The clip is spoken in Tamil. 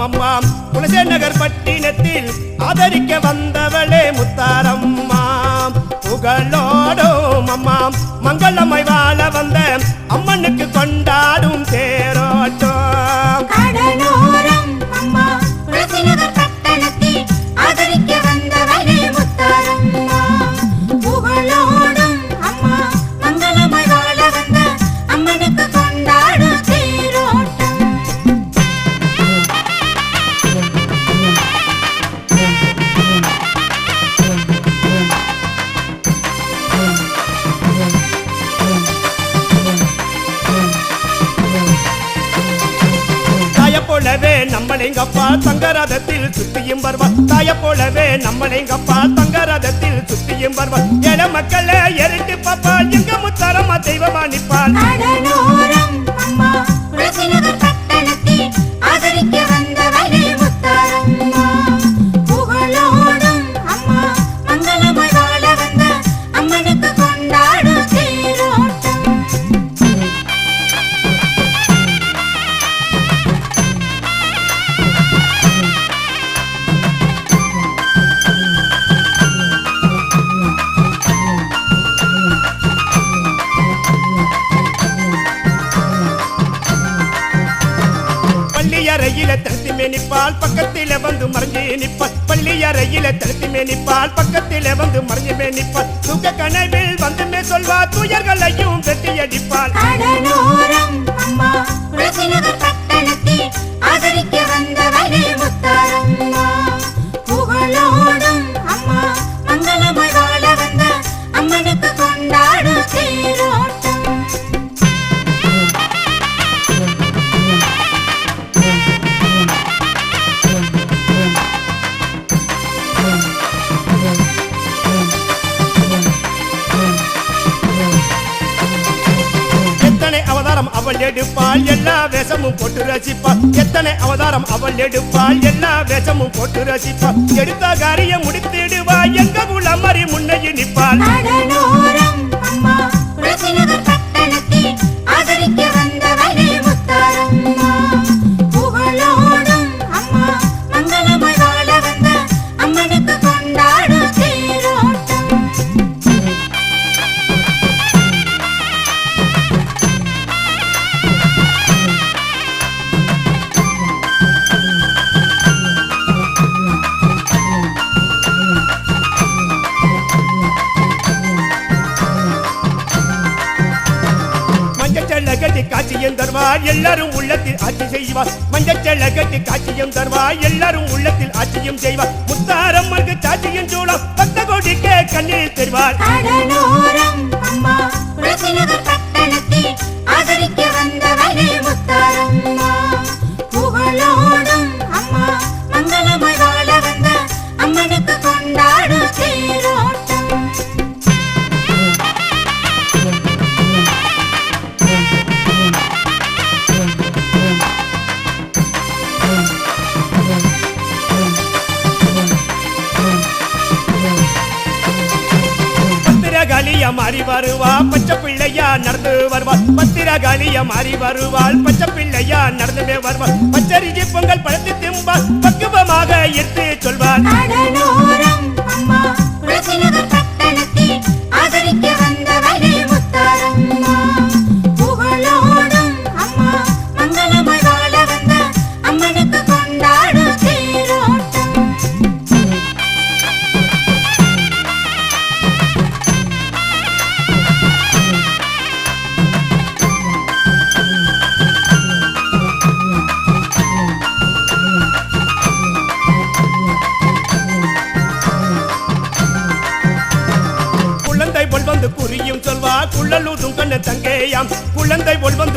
அம்மா குலசே நகர் பட்டினத்தில் ஆதரிக்க வந்தவளே முத்தாரம்மா புகழோடும் அம்மா மங்களமாய் வாழ வந்த அம்மனுக்கு கொண்டாடும் தேரோட்டம் கடலோரம் அம்மா குலசே நகர் பட்டணத்தில் ஆதரிக்க வந்தவளே முத்தாரம்மா புகழோடும் அம்மா மங்களமாய் வாழ வந்த அம்மனுக்கு கொண்டாடும் தேரோட்டம் போலவே நம்மளைங்கப்பா தங்கரதத்தில் சுத்தியும் வருவார் தாய போலவே நம்மளைங்கப்பா தங்கரதத்தில் சுத்தியும் வருவார் என மக்களை எரிட்டு பாப்பால் எங்க முத்தாரம்மா தெய்வமா நிற்பாள் கடலோரம் அம்மா குலசே நகர் பட்டணத்தில் ஆதரிக்க வந்தவளே முத்தாரம்மா புகழோடும் அம்மா மங்களமாய் வாழ வந்த அம்மனுக்கு கொண்டாடும் தேரோட்டம் பள்ளியறையில தடுத்து மேனிப்பால் பக்கத்தில வந்து மறைஞ்சு நிற்பாள் பள்ளியறையில தடுத்து மேனிப்பால் பக்கத்தில வந்து மறைஞ்சு மேனிப்பாள் சுக கனவில் வந்துமே சொல்வார் துயர்களையும் வெட்டி அடிப்பாள் கடலோரம் அம்மா குலசே நகர் பட்டணத்தில் ஆதரிக்க வந்தவளே முத்தாரம்மா புகழோடும் அம்மா மங்களமாய் வாழ வந்த அம்மனுக்கு கொண்டாடும் தேரோட்டம் எத்தனை அவதாரம் அவள் எடுப்பாள் எல்லா வேஷமும் போட்டு ரசிப்பாள் எத்தனை அவதாரம் அவள் எடுப்பாள் எல்லா வேஷமும் போட்டு ரசிப்பாள் எடுத்த காரியம் முடித்திடுவாள் எங்க குலமறி முன்னையும் நிற்பாள் கடலோரம் அம்மா குலசே நகர் பட்டணத்தில் ஆதரிக்க வந்தவளே முத்தாரம்மா புகழோடும் அம்மா மங்களமாய் வாழ வந்த அம்மனுக்கு கொண்டாடும் தேரோட்டம் மஞ்சச்செல்ல கட்டி காட்சியம் தருவார் எல்லாரும் உள்ளத்தில் ஆட்சி செய்வார் மஞ்சச்செல்ல கட்டி காட்சியம் தருவார் எல்லாரும் உள்ளத்தில் ஆட்சியும் செய்வார் முத்தாரம்மனுக்கு சாட்சியும் சூழம் பக்த கோடிக்கே கண்ணீர் தெரிவார் கடலோரம் அம்மா குலசே நகர் பட்டணத்தில் ஆதரிக்க வந்தவளே முத்தாரம்மா புகழோடும் அம்மா மங்களமாய் வாழ வந்த அம்மனுக்கு கொண்டாடும் தேரோட்டம் பத்திரகாளிய மாறி வருவா பச்சை பிள்ளையா நடந்து வருவாள் பத்திரகாளிய மாறி வருவாள் பச்சை பிள்ளையா நடந்துமே வருவாள் பச்சரிசி பொங்கல் பழத்து திம்பாள் பக்குவமாக எடுத்து சொல்வாள் கடலோரம் அம்மா குலசே நகர் பட்டணத்தில் ஆதரிக்க வந்தவளே முத்தாரம்மா புகழோடும் அம்மா மங்களமாய் வாழ வந்த அம்மனுக்கு கொண்டாடும் தேரோட்டம் குழந்தை பொல் வந்து குறியும் சொல்வா குழலூதும் கண்ண தங்கேயாம் குழந்தை பொல் வந்து